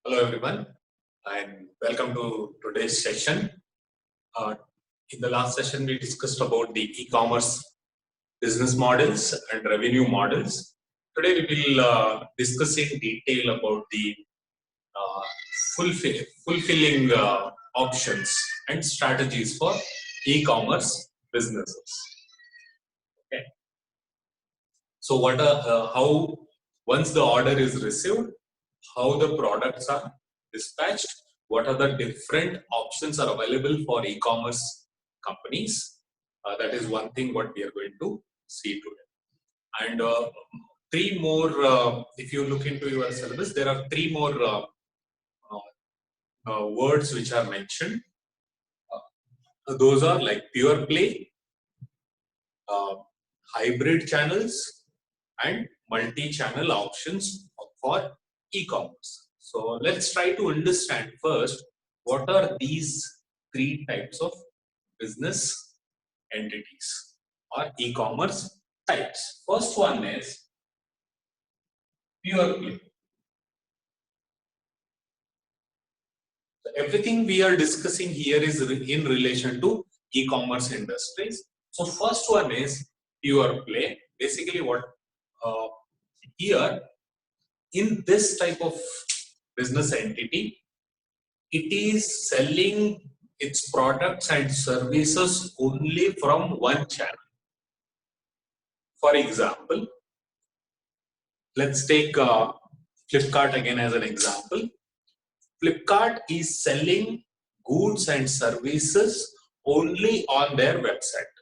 Hello everyone and welcome to today's session. Uh, in the last session we discussed about the e-commerce business models and revenue models. Today we will discuss in detail about the uh, fulfilling options and strategies for e-commerce businesses. Okay. So how once the order is received, how the products are dispatched, what are the different options are available for e-commerce companies. That is one thing what we are going to see today. And three more, if you look into your syllabus, there are three more words which are mentioned. Those are like pure play, uh, hybrid channels, and multi-channel options for e-commerce. So let's try to understand first what are these three types of business entities or e-commerce types. First one is pure play. So everything we are discussing here is in relation to e-commerce industries. So first one is pure play. Basically what here in this type of business entity, it is selling its products and services only from one channel. For example, let's take Flipkart again as an example. Flipkart is selling goods and services only on their website.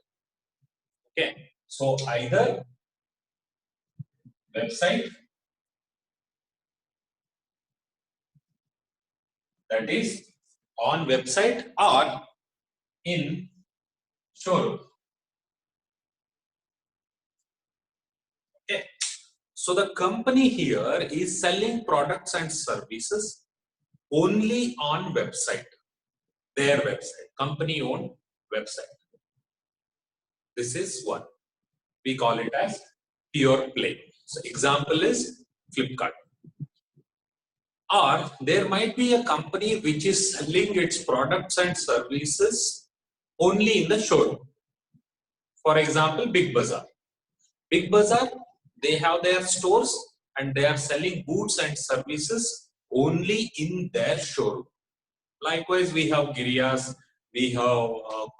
Okay, so either website, that is on website, or in showroom. Okay. So the company here is selling products and services only on website, their website, company owned website. This is one. We call it as pure play. So example is Flipkart. Or there might be a company which is selling its products and services only in the showroom. For example, Big Bazaar. Big Bazaar, they have their stores and they are selling goods and services only in their showroom. Likewise, we have Girias, we have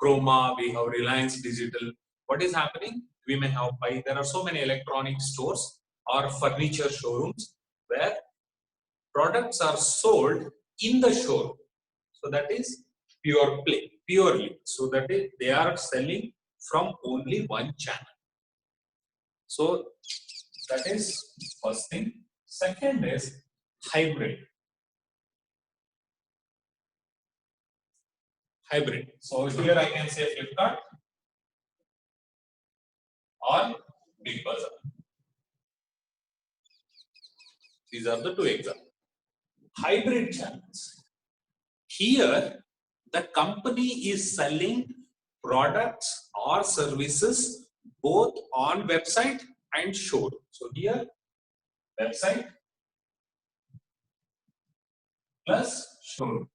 Chroma, we have Reliance Digital. What is happening? We may have there are so many electronic stores or furniture showrooms where products are sold in the showroom. So that is pure play, purely. So that is, they are selling from only one channel. So that is first thing. Second is hybrid. Hybrid. So here I can say Flipkart or Big Bazaar. These are the two examples. Hybrid channels. Here, the company is selling products or services both on website and showroom. So here, website plus showroom.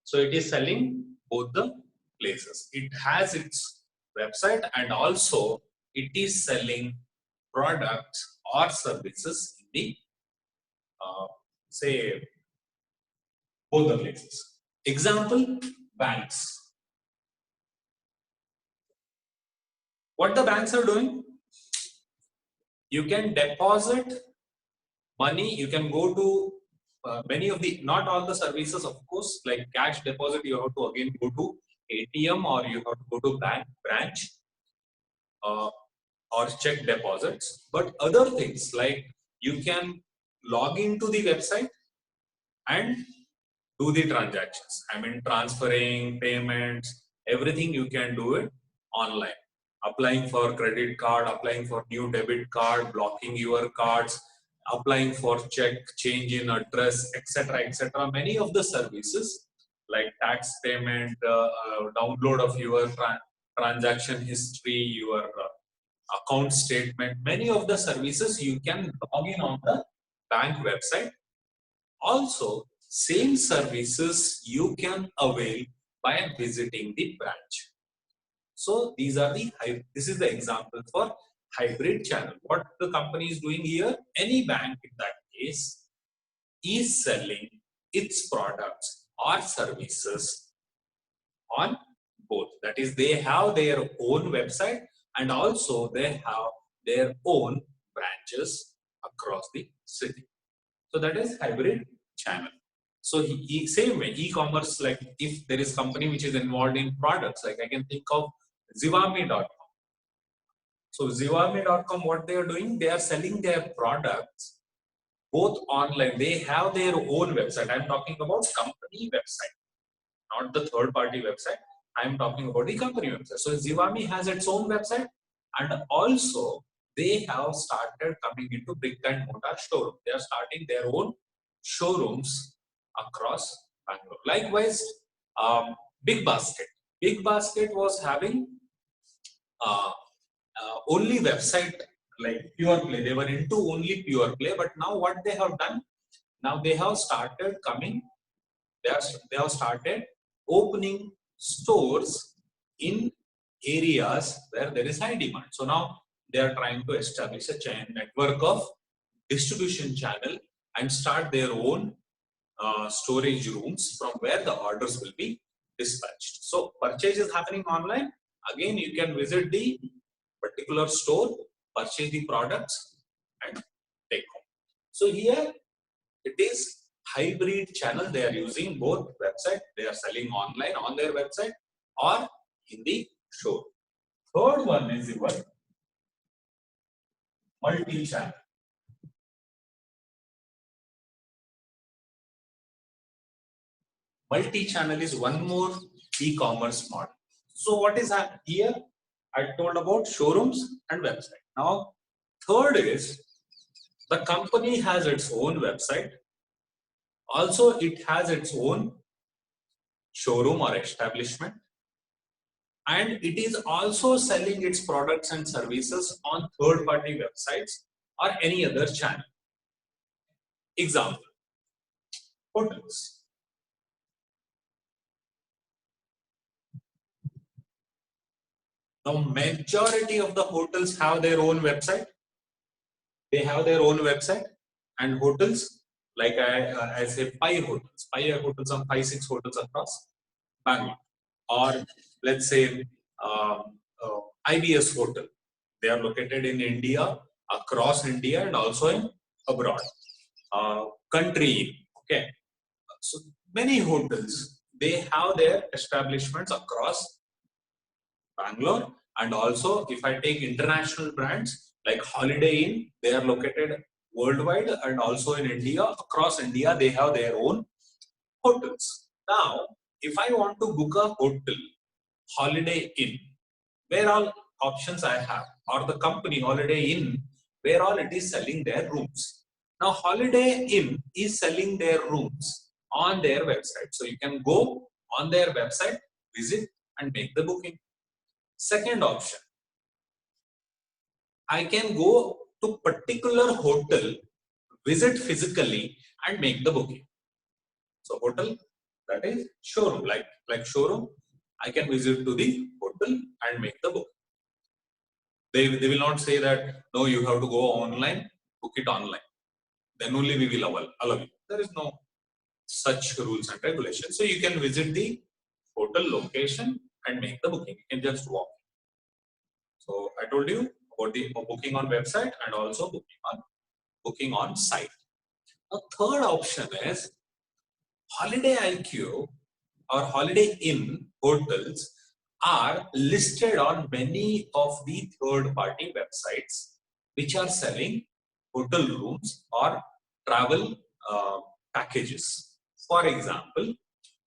So it is selling both the places. It has its website and also it is selling products or services in the say both the places. Example, banks. What the banks are doing? You can deposit money, you can go to many of the, not all the services of course, like cash deposit you have to again go to ATM or you have to go to bank branch or check deposits, but other things like you can log into the website and do the transactions. I mean transferring, payments, everything you can do it online. Applying for credit card, applying for new debit card, blocking your cards, applying for check, change in address, etc., etc. Many of the services like tax payment, download of your transaction history, your account statement, many of the services you can log in on the bank website. Also, same services you can avail by visiting the branch. So these are this is the example for hybrid channel. What the company is doing here, any bank in that case is selling its products or services on both. That is, they have their own website and also they have their own branches across the city. So that is hybrid channel. So same way, e-commerce, like if there is company which is involved in products, like I can think of Zivame.com. So Zivame.com, what they are doing, they are selling their products both online. They have their own website. I'm talking about company website, not the third party website. I'm talking about the company website. So Zivame has its own website, and also they have started coming into brick and mortar showroom. They are starting their own showrooms across Bangalore. Likewise, Big Basket. Big Basket was having only website like Pure Play. They were into only Pure Play, but now what they have done? Now they have started coming. They have started opening stores in areas where there is high demand. So now they are trying to establish a chain network of distribution channel and start their own storage rooms from where the orders will be dispatched. So purchase is happening online. Again, you can visit the particular store, purchase the products and take home. So here it is hybrid channel. They are using both website. They are selling online on their website or in the showroom. Third one is your multi-channel. Multi-channel is one more e-commerce model. So what is here? I told about showrooms and website. Now, third is the company has its own website. Also, it has its own showroom or establishment. And it is also selling its products and services on third-party websites or any other channel. Example, hotels. Now, majority of the hotels have their own website. They have their own website, and hotels, like I say, 5 hotels on 5-6 hotels across Bangalore, or let's say IBS Hotel. They are located in India, across India, and also in abroad. Country, okay. So many hotels, they have their establishments across Bangalore, and also if I take international brands like Holiday Inn, they are located worldwide and also in India. Across India, they have their own hotels. Now, if I want to book a hotel, Holiday Inn, where all options I have, or the company Holiday Inn, where all it is selling their rooms. Now, Holiday Inn is selling their rooms on their website. So you can go on their website, visit and make the booking. Second option, I can go to particular hotel, visit physically and make the booking. So hotel, that is showroom, like showroom, I can visit to the hotel and make the booking. They will not say that, no, you have to go online, book it online. Then only we will allow you. There is no such rules and regulations. So you can visit the hotel location and make the booking. You can just walk. So I told you about the booking on website and also booking on site. A third option is Holiday IQ or Holiday Inn hotels are listed on many of the third-party websites which are selling hotel rooms or travel packages. For example,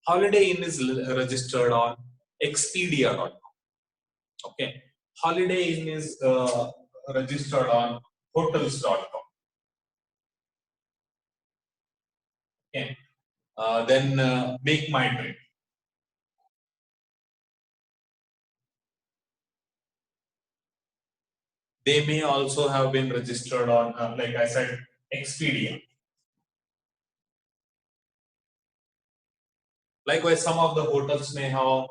Holiday Inn is registered on Expedia.com. Okay, Holiday Inn is registered on Hotels.com. Okay, then Make My Trip. They may also have been registered on, like I said, Expedia. Likewise, some of the hotels may have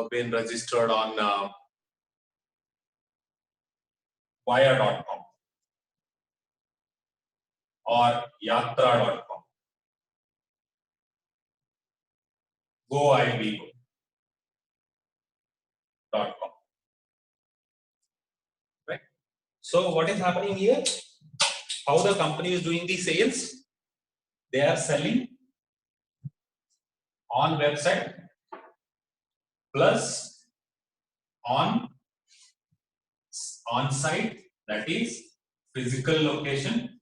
been registered on Via.com or Yatra.com, GoIbigo.com. Right? So what is happening here? How the company is doing the sales? They are selling on website plus on site, that is physical location,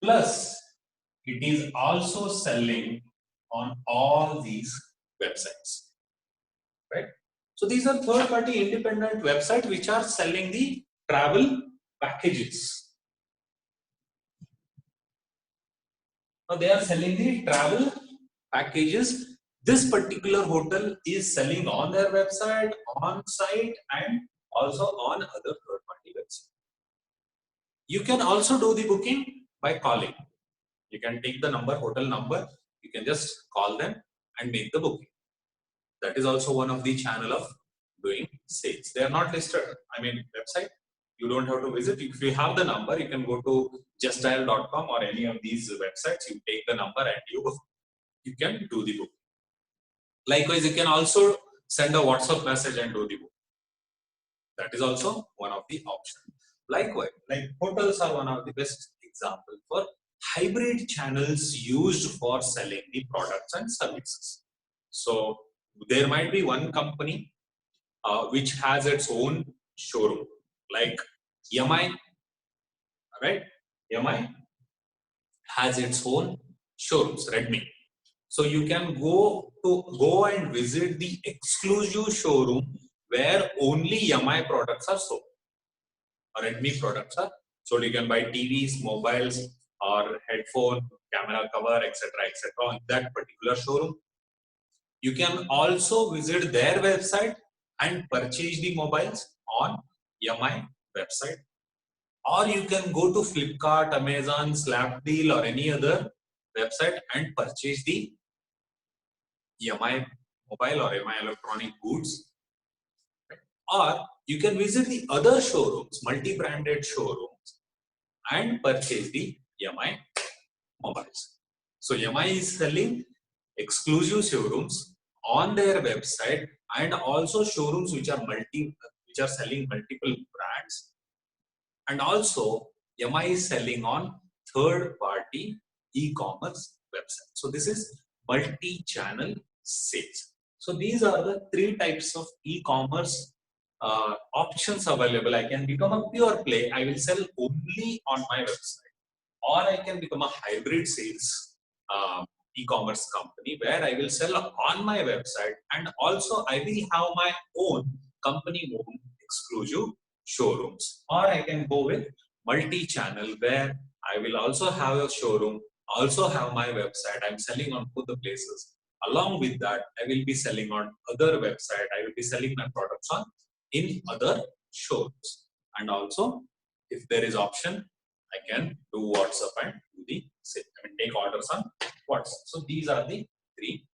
plus it is also selling on all these websites, right? So these are third party independent websites which are selling the travel packages. Now they are selling the travel packages. This particular hotel is selling on their website, on site, and also on other third party websites. You can also do the booking by calling. You can take the number, hotel number, you can just call them and make the booking. That is also one of the channel of doing sales. They are not listed, website. You don't have to visit. If you have the number, you can go to justdial.com or any of these websites. You take the number and you can do the booking. Likewise, you can also send a WhatsApp message and do the booking. That is also one of the options. Likewise, like hotels are one of the best examples for hybrid channels used for selling the products and services. So there might be one company which has its own showroom, like Yamai, right? Yamai has its own showrooms, Redmi. So you can go and visit the exclusive showroom where only Yamai products are sold, or Redmi products are sold. You can buy TVs, mobiles, or headphone, camera cover, etc., on that particular showroom. You can also visit their website and purchase the mobiles on Yamai website, or you can go to Flipkart, Amazon, Snapdeal, or any other website and purchase the Yamai mobile or Yamai electronic goods. Or you can visit the other showrooms, multi-branded showrooms, and purchase the Yamai mobiles. So Yamai is selling exclusive showrooms on their website, and also showrooms which are selling multiple brands, and also Yamai is selling on third-party e-commerce website. So this is multi-channel sales. So these are the three types of e-commerce options available. I can become a pure play. I will sell only on my website, or I can become a hybrid sales e-commerce company where I will sell on my website, and also I will have my own company-owned exclusive showrooms. Or I can go with multi-channel where I will also have a showroom, also have my website. I'm selling on both the places. Along with that, I will be selling on other website. I will be selling my products on in other showrooms. And also, if there is option, I can do WhatsApp and do the same. Take orders on WhatsApp. So these are the three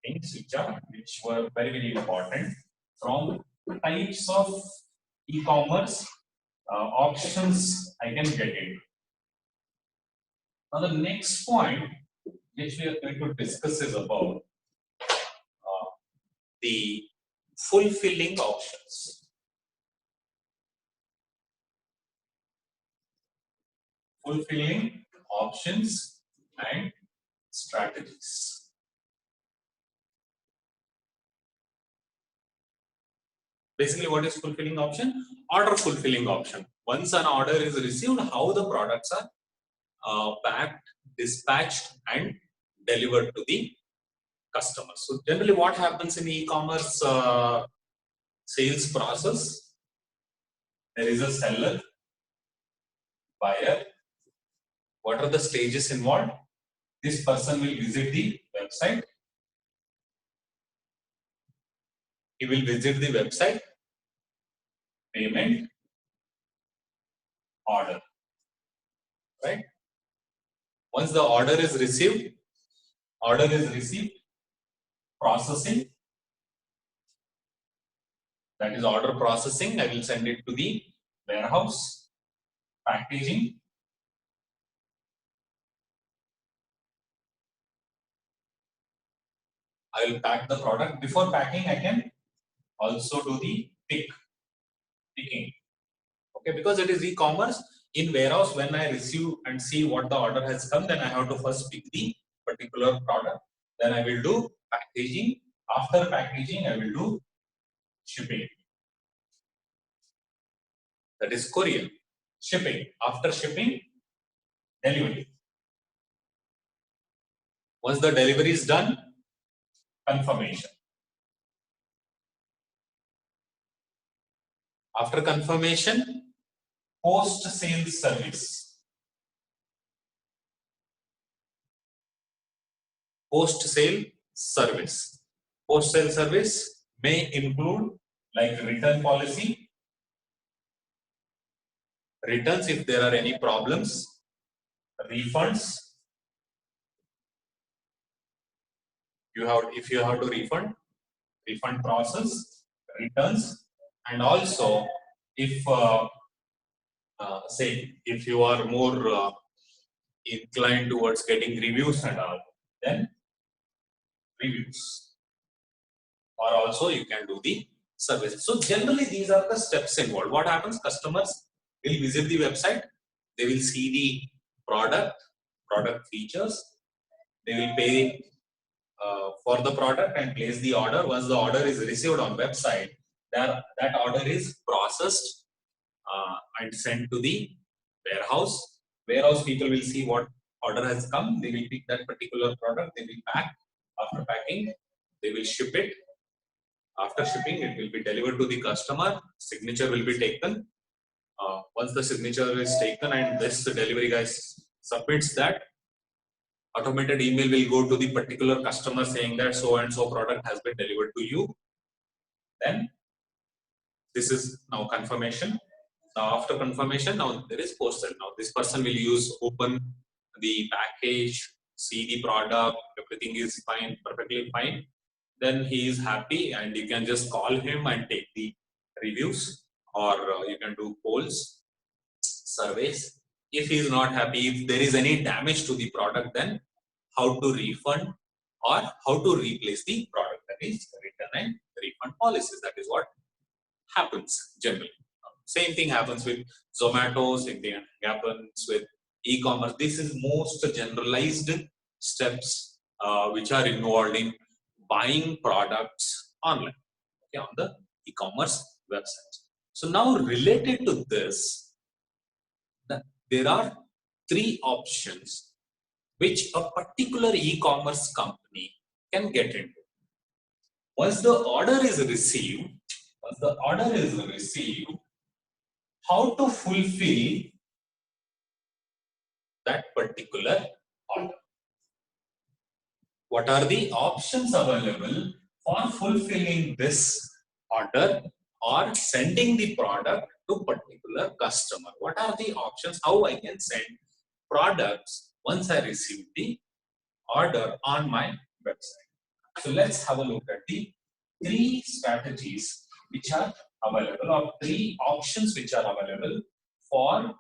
things which were very, very important from types of e-commerce options I can get into. Now the next point which we are going to discuss is about the fulfilling options. Fulfilling options and strategies. Basically, what is fulfilling option? Order fulfilling option. Once an order is received, how the products are packed, dispatched, and delivered to the customer. So generally, what happens in e-commerce sales process? There is a seller, buyer. What are the stages involved? This person will visit the website. he will visit the website, payment, order, right? Once the order is received, processing, that is order processing, I will send it to the warehouse, packaging, I will pack the product. Before packing, I can also do the picking. Okay, because it is e-commerce. In warehouse, when I receive and see what the order has come, then I have to first pick the particular product. Then I will do packaging. After packaging, I will do shipping. That is courier. Shipping. After shipping, delivery. Once the delivery is done, confirmation. After confirmation, post-sale service. Post-sale service. Post-sale service may include like return policy, returns if there are any problems, refunds. If you have to refund process, returns, and also if say if you are more inclined towards getting reviews and all, then reviews, or also you can do the service. So generally these are the steps involved. What happens? Customers will visit the website, they will see the product features, they will pay for the product and place the order. Once the order is received on website, that order is processed and sent to the warehouse. Warehouse people will see what order has come. They will pick that particular product. They will pack. After packing, they will ship it. After shipping, it will be delivered to the customer. Signature will be taken. Once the signature is taken and this delivery guy submits that, automated email will go to the particular customer saying that so and so product has been delivered to you. Then this is now confirmation. Now after confirmation, now there is post-sale. Now this person will open the package, see the product, everything is fine, perfectly fine. Then he is happy and you can just call him and take the reviews, or you can do polls, surveys. If he is not happy, if there is any damage to the product, then how to refund or how to replace the product. That is return and refund policies. That is what happens generally. Same thing happens with Zomato, same thing happens with e-commerce. This is most generalized steps which are involved in buying products online, okay, on the e-commerce website. So now related to this, there are three options which a particular e-commerce company can get into. Once the order is received, how to fulfill that particular order? What are the options available for fulfilling this order or sending the product to particular customer? What are the options? How I can send products once I receive the order on my website? So let's have a look at the three strategies which are available, or three options which are available for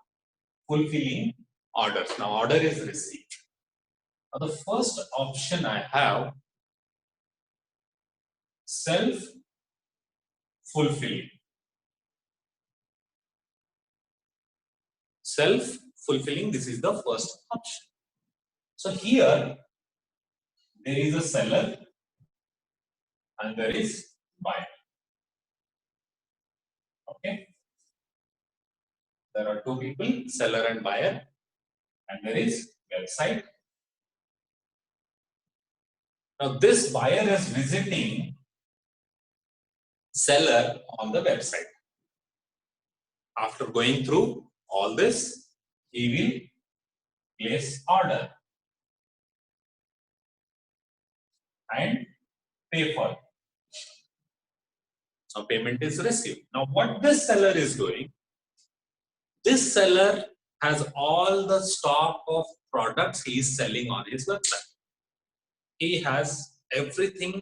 fulfilling orders. Now order is received. Now the first option I have, self-fulfilling. Self-fulfilling, this is the first option. So here there is a seller and there is buyer. Okay. There are two people, seller and buyer, and there is website. Now this buyer is visiting seller on the website. After going through all this, he will place order and pay for it. Now payment is received. Now what this seller is doing, this seller has all the stock of products he is selling on his website. He has everything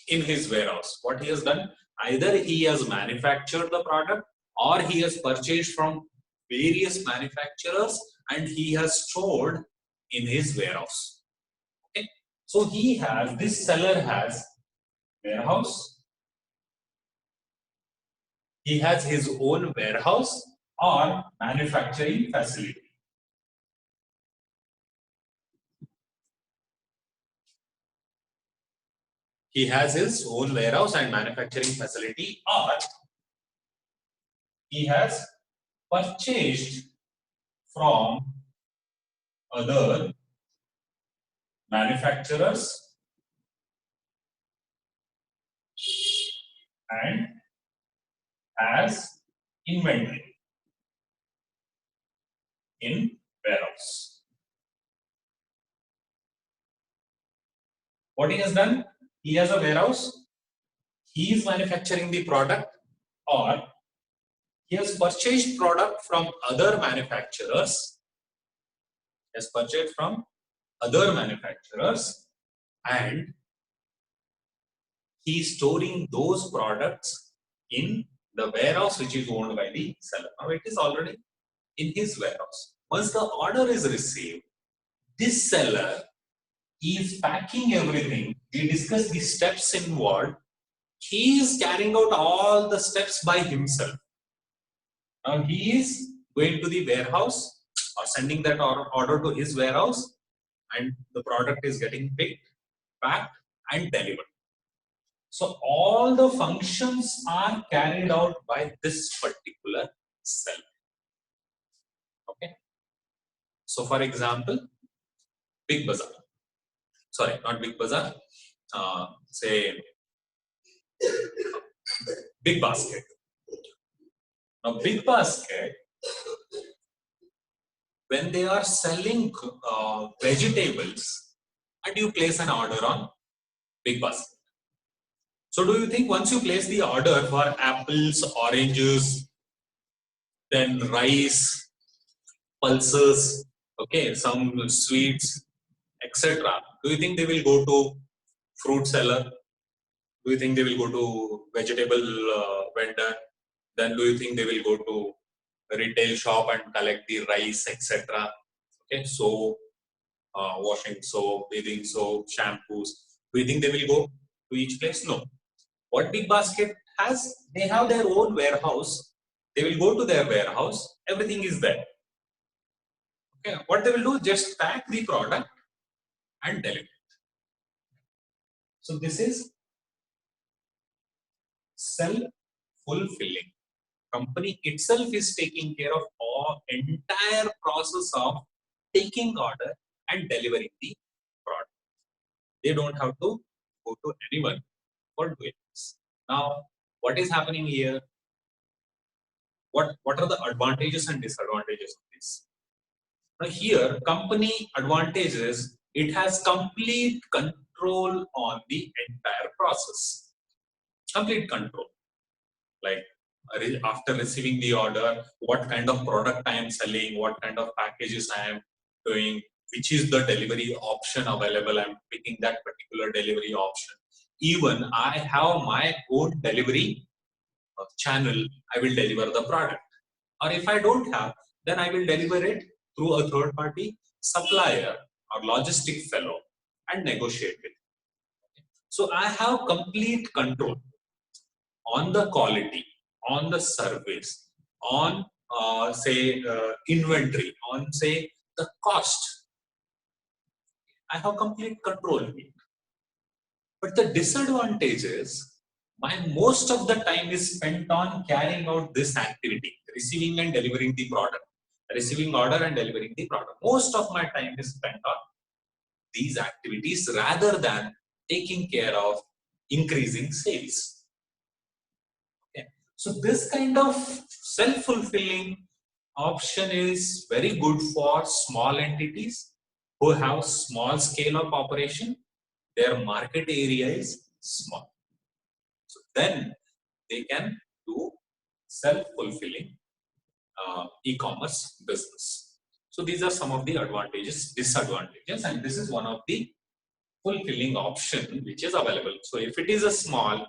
in his warehouse. What he has done, either he has manufactured the product or he has purchased from various manufacturers and he has stored in his warehouse. Okay, so this seller has warehouse, he has his own warehouse or manufacturing facility. He has his own warehouse and manufacturing facility, or he has purchased from other manufacturers and has inventory in warehouse. What he has done? He has a warehouse, he is manufacturing the product, or he has purchased product from other manufacturers, and he is storing those products in the warehouse which is owned by the seller. Now it is already in his warehouse. Once the order is received, this seller is packing everything. We discussed the steps involved. He is carrying out all the steps by himself. Now he is going to the warehouse or sending that order to his warehouse, and the product is getting picked, packed, and delivered. So all the functions are carried out by this particular seller. Okay. So for example, Big Bazaar. Sorry, not Big Bazaar. Say Big Basket. Now Big Basket, when they are selling vegetables, and you place an order on Big Basket. So do you think once you place the order for apples, oranges, then rice, pulses, okay, some sweets, etc., do you think they will go to fruit seller? Do you think they will go to vegetable vendor? Then do you think they will go to retail shop and collect the rice, etc.? Okay, so washing soap, bathing soap, shampoos. Do you think they will go to each place? No. What Big Basket has, they have their own warehouse. They will go to their warehouse. Everything is there. Okay, what they will do? Just pack the product and deliver it. So this is self-fulfilling. Company itself is taking care of all entire process of taking order and delivering the product. They don't have to go to anyone for doing this. Now, what is happening here? What are the advantages and disadvantages of this? Now here, company advantages, it has complete control on the entire process. Complete control. Like after receiving the order, what kind of product I am selling, what kind of packages I am doing, which is the delivery option available, I am picking that particular delivery option. Even I have my own delivery channel, I will deliver the product. Or if I don't have, then I will deliver it through a third party supplier or logistic fellow and negotiate with. So I have complete control on the quality, on the service, on inventory, on say the cost. I have complete control here. But the disadvantage is most of the time is spent on carrying out this activity, receiving and delivering the product, receiving order and delivering the product. Most of my time is spent on these activities rather than taking care of increasing sales. Okay. So this kind of self-fulfilling option is very good for small entities who have small scale of operation. Their market area is small. So then they can do self-fulfilling e-commerce business. So these are some of the advantages, disadvantages, and this is one of the fulfilling option which is available. So if it is a small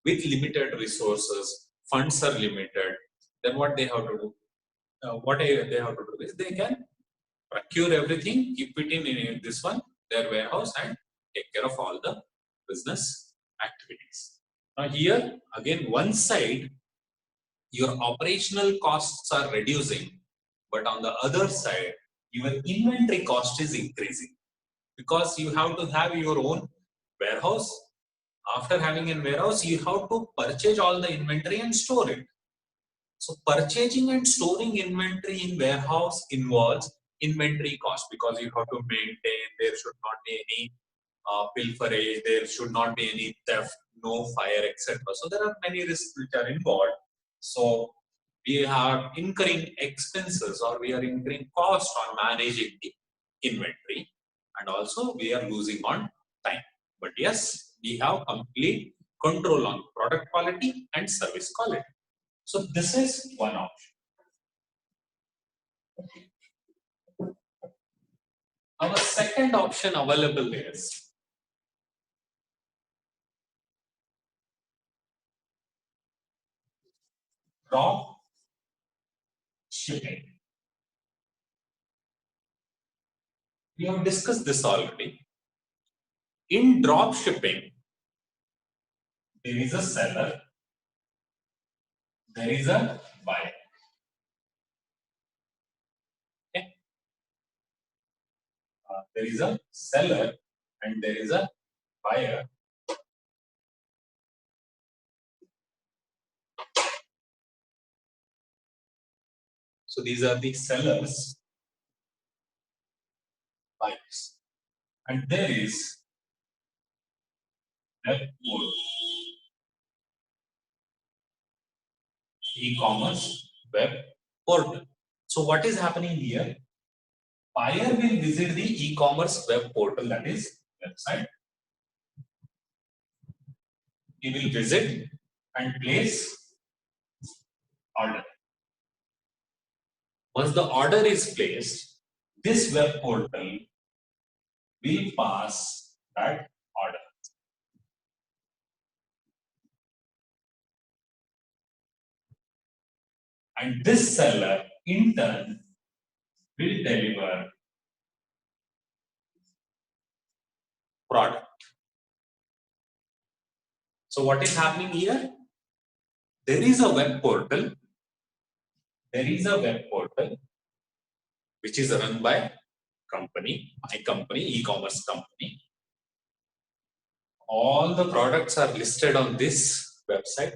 with limited resources, funds are limited, then what they have to do? What they have to do is they can procure everything, keep it in this one, their warehouse, and take care of all the business activities. Now here again, one side your operational costs are reducing, but on the other side your inventory cost is increasing because you have to have your own warehouse. After having a warehouse, you have to purchase all the inventory and store it. So purchasing and storing inventory in warehouse involves inventory cost because you have to maintain, there should not be any pilferage, there should not be any theft, no fire, etc. So there are many risks which are involved. So we are incurring expenses or we are incurring cost on managing the inventory, and also we are losing on time. But yes, we have complete control on product quality and service quality. So this is one option. Our second option available is drop shipping. We have discussed this already. In drop shipping, there is a seller, there is a buyer. Okay. There is a seller and there is a buyer. So these are the sellers, buyers, and there is web portal, e-commerce web portal. So what is happening here? Buyer will visit the e-commerce web portal, that is website. He will visit and place order. Once the order is placed, this web portal will pass that order. And this seller in turn will deliver product. So what is happening here? There is a web portal. There is a web portal which is run by company, my company, e-commerce company. All the products are listed on this website.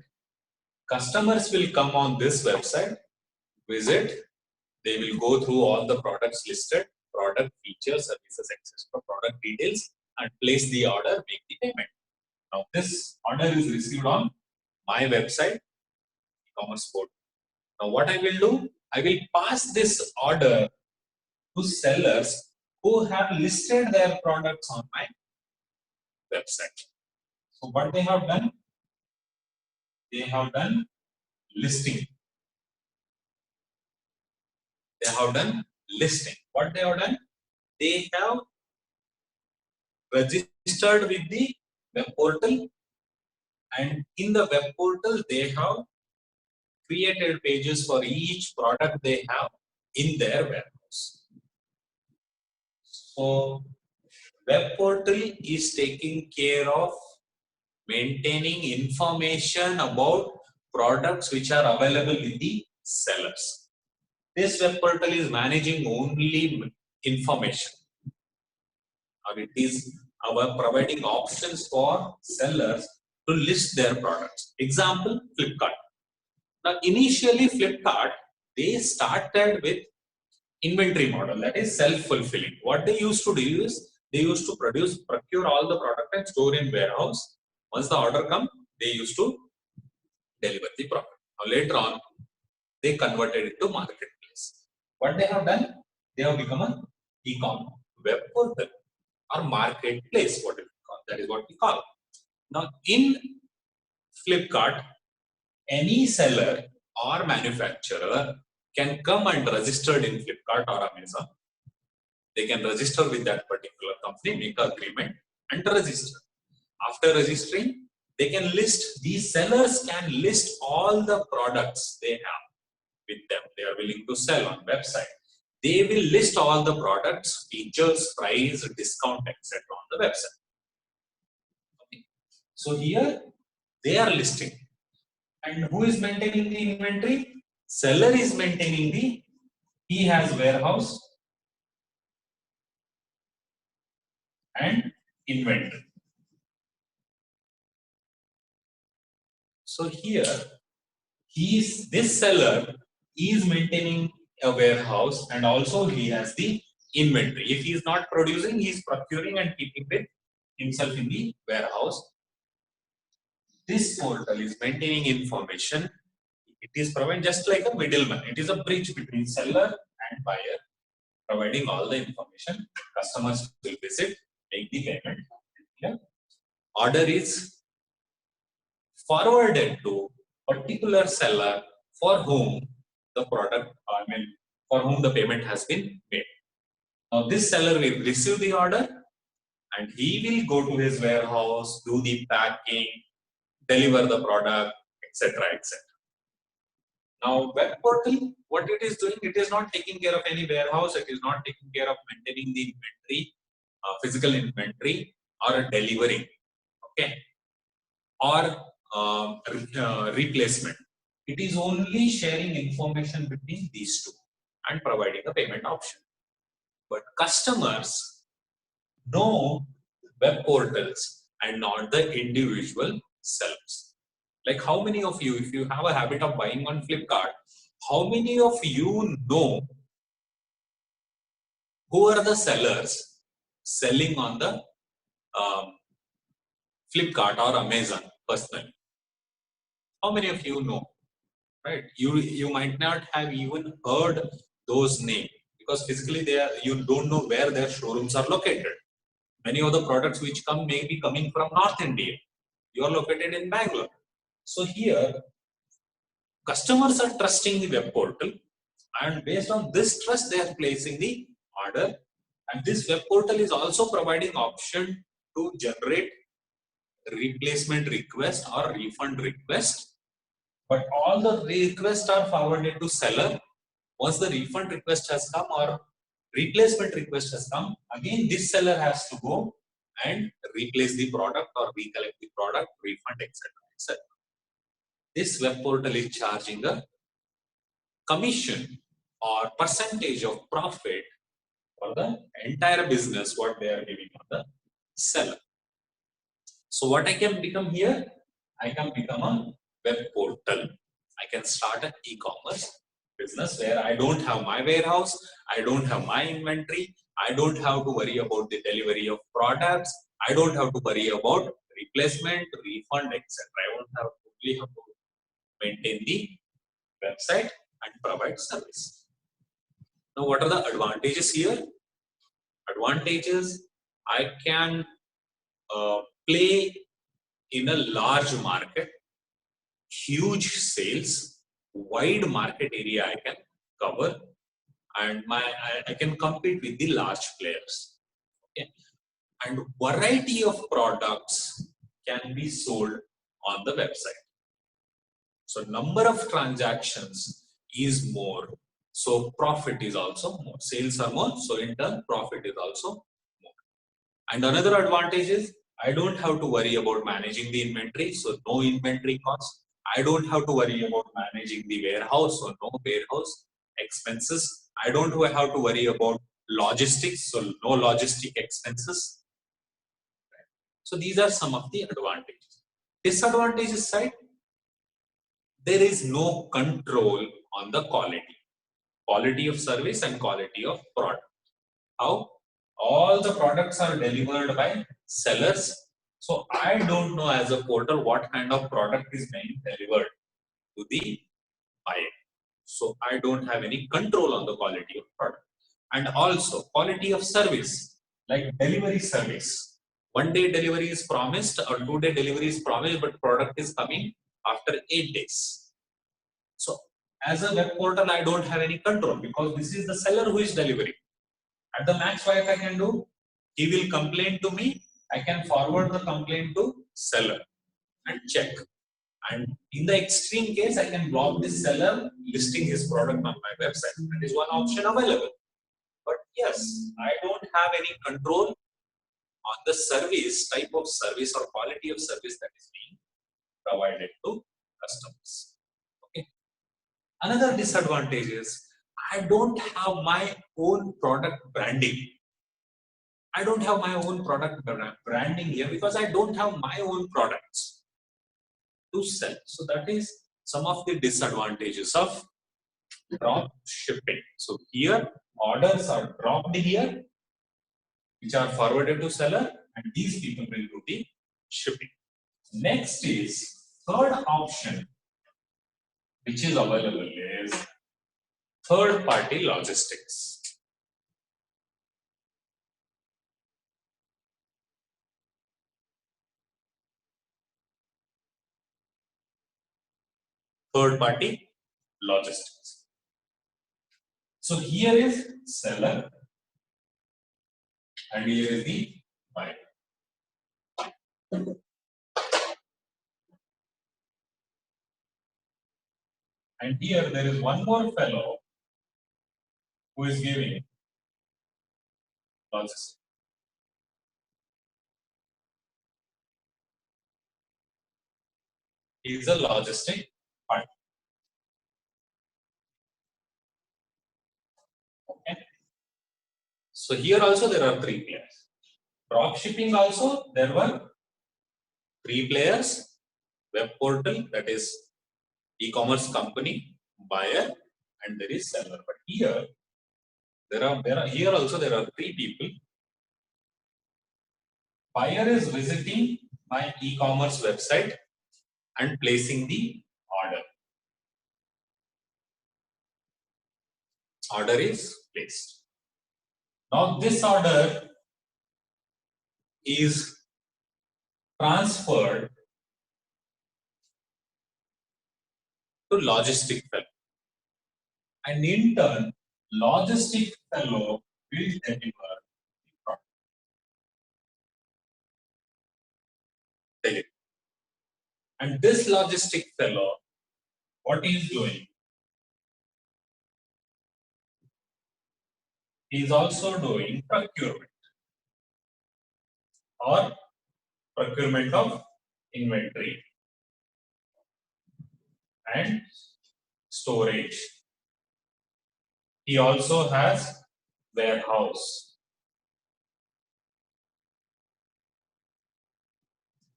Customers will come on this website, visit, they will go through all the products listed, product features, services, etc., product details, and place the order, make the payment. Now this order is received on my website, e-commerce portal. Now what I will do, I will pass this order to sellers who have listed their products on my website. So what they have done? They have done listing. They have done listing. What they have done? They have registered with the web portal, and in the web portal they have created pages for each product they have in their warehouse. So web portal is taking care of maintaining information about products which are available with the sellers. This web portal is managing only information, or it is providing options for sellers to list their products. Example, Flipkart. Now initially Flipkart, they started with inventory model, that is self-fulfilling. What they used to do is they used to procure all the product and store in warehouse. Once the order comes, they used to deliver the product. Now later on, they converted it to marketplace. What they have done? They have become an e-com web portal or marketplace. What we call, that is what we call. Now in Flipkart, any seller or manufacturer can come and register in Flipkart or Amazon. They can register with that particular company, make an agreement and register. After registering, they can list, these sellers can list all the products they have with them. They are willing to sell on website. They will list all the products, features, price, discount, etc. on the website. Okay. So here they are listing. And who is maintaining the inventory? Seller is maintaining the, he has warehouse and inventory. So here, this seller is maintaining a warehouse and also he has the inventory. If he is not producing, he is procuring and keeping it himself in the warehouse. This portal is maintaining information. It is providing just like a middleman. It is a bridge between seller and buyer, providing all the information. Customers will visit, make the payment. Yeah. Order is forwarded to particular seller for whom the product, for whom the payment has been made. Now this seller will receive the order and he will go to his warehouse, do the packing, deliver the product, etc. etc. Now web portal, what it is doing, it is not taking care of any warehouse, it is not taking care of maintaining the inventory, physical inventory or delivering, okay, or replacement. It is only sharing information between these two and providing a payment option. But customers know web portals and not the individual sellers. Like how many of you, if you have a habit of buying on Flipkart, how many of you know who are the sellers selling on the Flipkart or Amazon personally? How many of you know? Right? You might not have even heard those names because physically you don't know where their showrooms are located. Many of the products which come may be coming from North India. You are located in Bangalore. So here, customers are trusting the web portal, and based on this trust, they are placing the order. And this web portal is also providing option to generate replacement request or refund request. But all the requests are forwarded to seller. Once the refund request has come or replacement request has come, again this seller has to go and replace the product or recollect the product, refund, etc. etc. This web portal is charging a commission or percentage of profit for the entire business what they are giving on the seller. So what I can become here? I can become a web portal. I can start an e-commerce business where I don't have my warehouse, I don't have my inventory, I don't have to worry about the delivery of products, I don't have to worry about replacement, refund, etc. I won't have to maintain the website and provide service. Now, what are the advantages here? Advantages, I can play in a large market, huge sales, wide market area I can cover, and I can compete with the large players. Okay, and variety of products can be sold on the website. So number of transactions is more, so profit is also more. Sales are more, so in turn profit is also more. And another advantage is I don't have to worry about managing the inventory, so no inventory cost. I don't have to worry about managing the warehouse, so no warehouse expenses. I don't have to worry about logistics, so no logistic expenses. So these are some of the advantages. Disadvantages side, there is no control on the quality of service and quality of product. How? All the products are delivered by sellers. So I don't know as a portal what kind of product is being delivered to the buyer. So I don't have any control on the quality of product. And also quality of service, like delivery service. 1 day delivery is promised or 2 day delivery is promised, but product is coming after 8 days. So as a web portal, I don't have any control because this is the seller who is delivering. At the max, what I can do, he will complain to me. I can forward the complaint to seller and check. And in the extreme case, I can block this seller listing his product on my website. That is one option available. But yes, I don't have any control on the service, type of service or quality of service that is being provided to customers. Okay. Another disadvantage is I don't have my own product branding. I don't have my own product branding here because I don't have my own products to sell. So that is some of the disadvantages of drop shipping. So here orders are dropped here, which are forwarded to seller, and these people will do the shipping. Next is third option, which is available is third party logistics. Third party logistics. So here is seller and here is the buyer. And here there is one more fellow who is giving logistics. He is a logistic partner. Okay. So here also there are three players. Drop shipping also there were three players. Web portal, that is e-commerce company, buyer, and there is seller. But here here also there are three people. Buyer is visiting my e-commerce website and placing the order. Order is placed. Now this order is transferred to logistic fellow, and in turn logistic fellow will deliver the product. And this logistic fellow, what he is doing? He is also doing procurement or procurement of inventory and storage. He also has warehouse.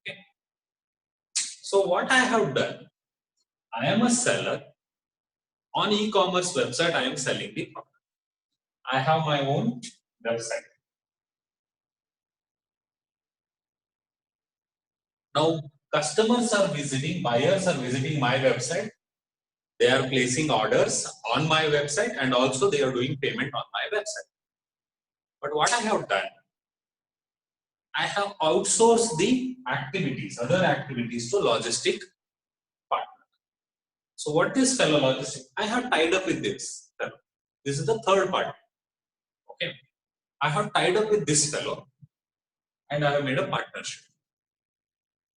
Okay. So what I have done, I am a seller on e-commerce website. I am selling the product. I have my own website. Now customers are visiting, buyers are visiting my website. They are placing orders on my website and also they are doing payment on my website. But what I have done, I have outsourced the activities, other activities to logistic partner. So what is fellow logistic? I have tied up with this fellow. This is the third party. Okay. I have tied up with this fellow and I have made a partnership.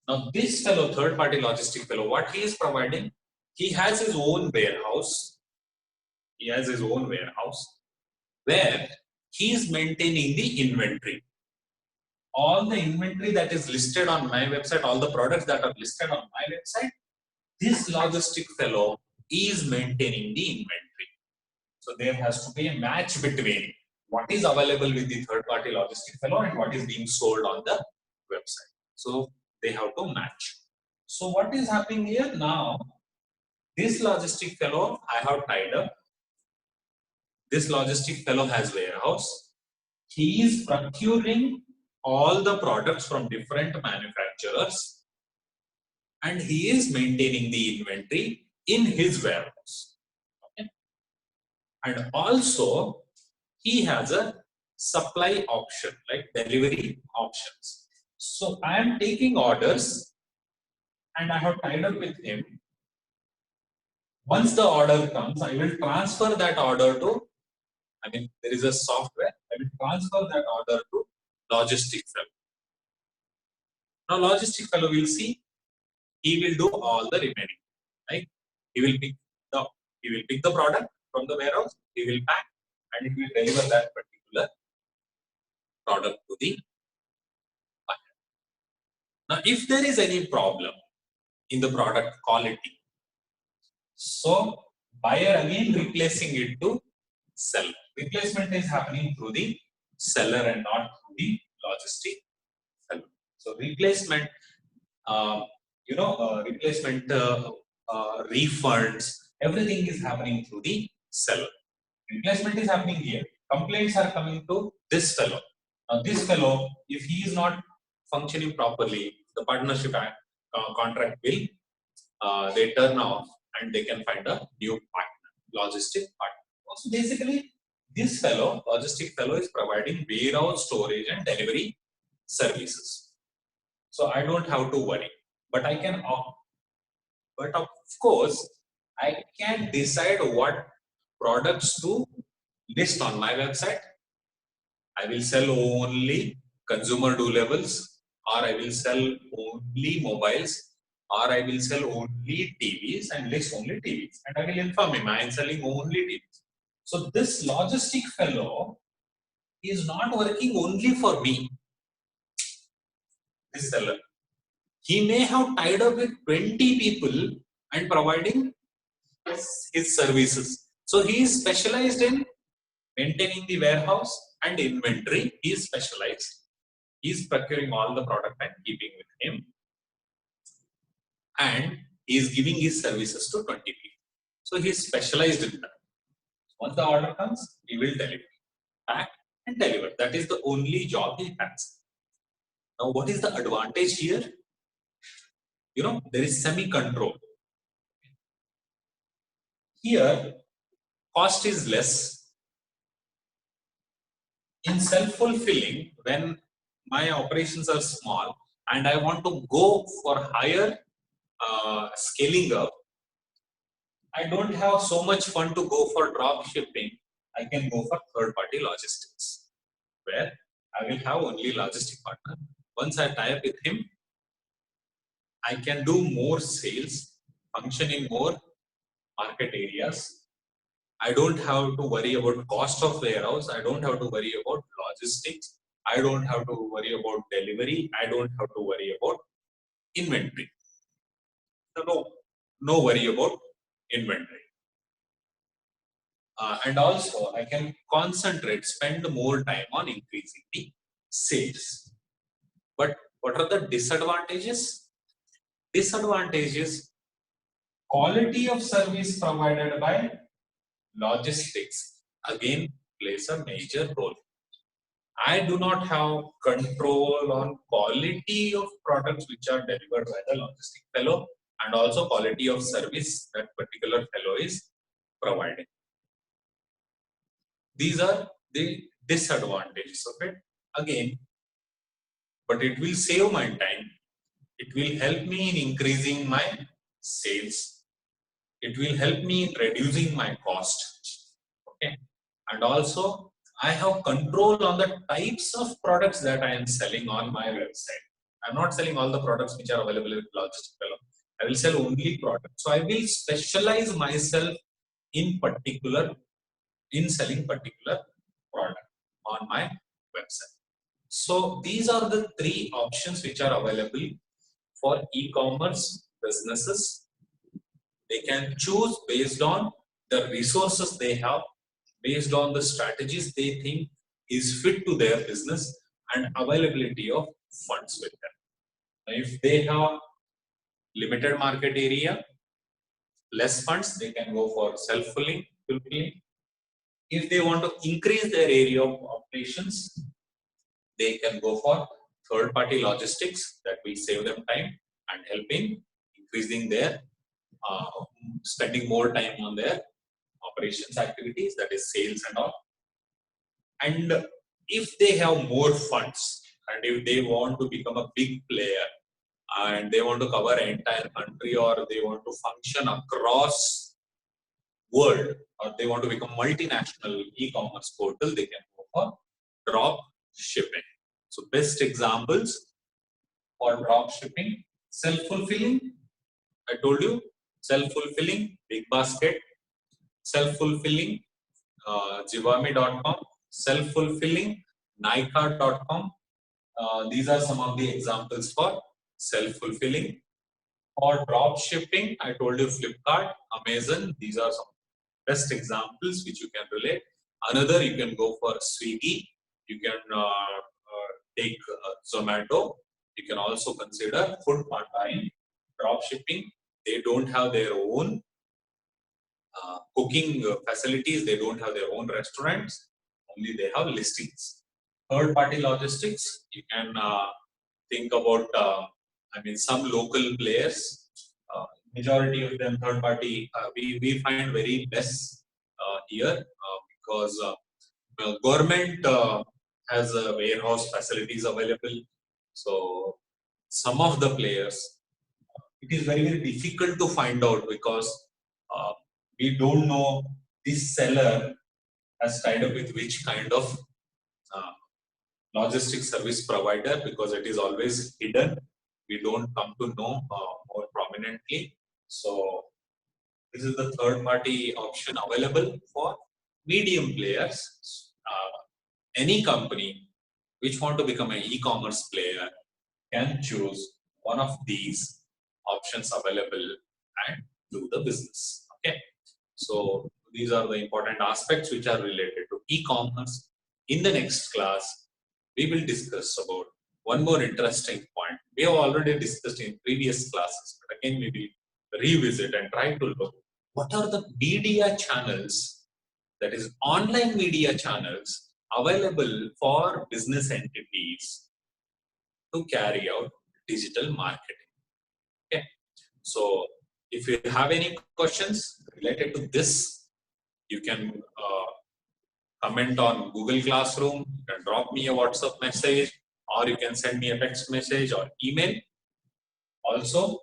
Now this fellow, third party logistic fellow, what he is providing, he has his own warehouse. He has his own warehouse where he is maintaining the inventory. All the inventory that is listed on my website, all the products that are listed on my website, this logistic fellow is maintaining the inventory. So there has to be a match between what is available with the third party logistic fellow and what is being sold on the website. So they have to match. So what is happening here now? This logistic fellow I have tied up. This logistic fellow has warehouse. He is procuring all the products from different manufacturers and he is maintaining the inventory in his warehouse. Okay. And also he has a supply option, like delivery options. So I am taking orders and I have tied up with him. Once the order comes, I will transfer that order to, there is a software, I will transfer that order to logistic fellow. Now logistic fellow will see, he will do all the remaining, right? He will pick the product from the warehouse, he will pack, and it will deliver that particular product to the buyer. Now, if there is any problem in the product quality, so buyer again replacing it to seller. Replacement is happening through the seller and not through the logistic fellow. So replacement, refunds, everything is happening through the seller. Replacement is happening here. Complaints are coming to this fellow. Now this fellow, if he is not functioning properly, the partnership contract will they turn off and they can find a new partner, logistic partner. So basically, this fellow, logistic fellow, is providing warehouse, storage, and delivery services. So I don't have to worry, but I can, but of course, I can decide what products to list on my website. I will sell only consumer durables, or I will sell only mobiles, or I will sell only TVs and list only TVs. And I will inform him I am selling only TVs. So this logistic fellow is not working only for me, this seller. He may have tied up with 20 people and providing his services. So he is specialized in maintaining the warehouse and inventory. He is specialized. He is procuring all the product and keeping with him. And he is giving his services to 20 people. So he is specialized in that. Once the order comes, he will deliver, pack and deliver. That is the only job he has. Now, what is the advantage here? There is semi-control. Here, cost is less. In self-fulfilling, when my operations are small and I want to go for higher scaling up, I don't have so much fun to go for drop shipping. I can go for third-party logistics, where I will have only logistic partner. Once I tie up with him, I can do more sales, function in more market areas. I don't have to worry about cost of warehouse. I don't have to worry about logistics. I don't have to worry about delivery. I don't have to worry about inventory. No worry about inventory. And also, I can spend more time on increasing the sales. But what are the disadvantages? Disadvantages: quality of service provided by logistics again plays a major role. I do not have control on quality of products which are delivered by the logistic fellow, and also quality of service that particular fellow is providing. These are the disadvantages of it. Again, but it will save my time. It will help me in increasing my sales. It will help me in reducing my cost. Okay, and also I have control on the types of products that I am selling on my website. I'm not selling all the products which are available with logistic fellow. I will sell only products. So I will specialize myself in selling particular product on my website. So these are the three options which are available for e-commerce businesses. They can choose based on the resources they have, based on the strategies they think is fit to their business, and availability of funds with them. Now, if they have limited market area, less funds, they can go for self-fulfilling. If they want to increase their area of operations, they can go for third-party logistics that will save them time and help in increasing their spending more time on their operations activities, that is sales and all. And if they have more funds and if they want to become a big player, and they want to cover an entire country, or they want to function across world, or they want to become multinational e-commerce portal, they can go for drop shipping. So best examples for drop shipping: self-fulfilling, I told you, self-fulfilling, Big Basket, self-fulfilling, Jivami.com, self-fulfilling, Nykaa.com. These are some of the examples for self-fulfilling. For drop shipping, I told you Flipkart, Amazon. These are some best examples which you can relate. Another, you can go for Swiggy. You can take Zomato. You can also consider Food Panda. Drop shipping, they don't have their own cooking facilities. They don't have their own restaurants. Only they have listings. Third-party logistics, you can think about, some local players. Majority of them third-party, we find very less here because government has warehouse facilities available. So some of the players, it is very, very difficult to find out because we don't know this seller has tied up with which kind of logistics service provider, because it is always hidden. We don't come to know more prominently. So this is the third party option available for medium players. Any company which want to become an e-commerce player can choose one of these options available and do the business. Okay, so these are the important aspects which are related to e-commerce. In the next class, we will discuss about one more interesting point. We have already discussed in previous classes, but again we will revisit and try to look what are the media channels, that is online media channels, available for business entities to carry out digital marketing. Okay, so if you have any questions related to this, you can comment on Google Classroom, you can drop me a WhatsApp message, or you can send me a text message or email. Also,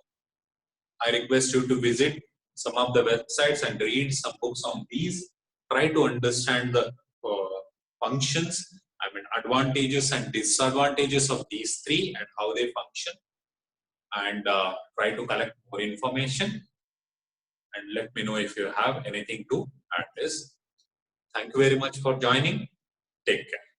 I request you to visit some of the websites and read some books on these. Try to understand the functions, advantages and disadvantages of these three and how they function, and try to collect more information, and let me know if you have anything to add this. Thank you very much for joining. Take care.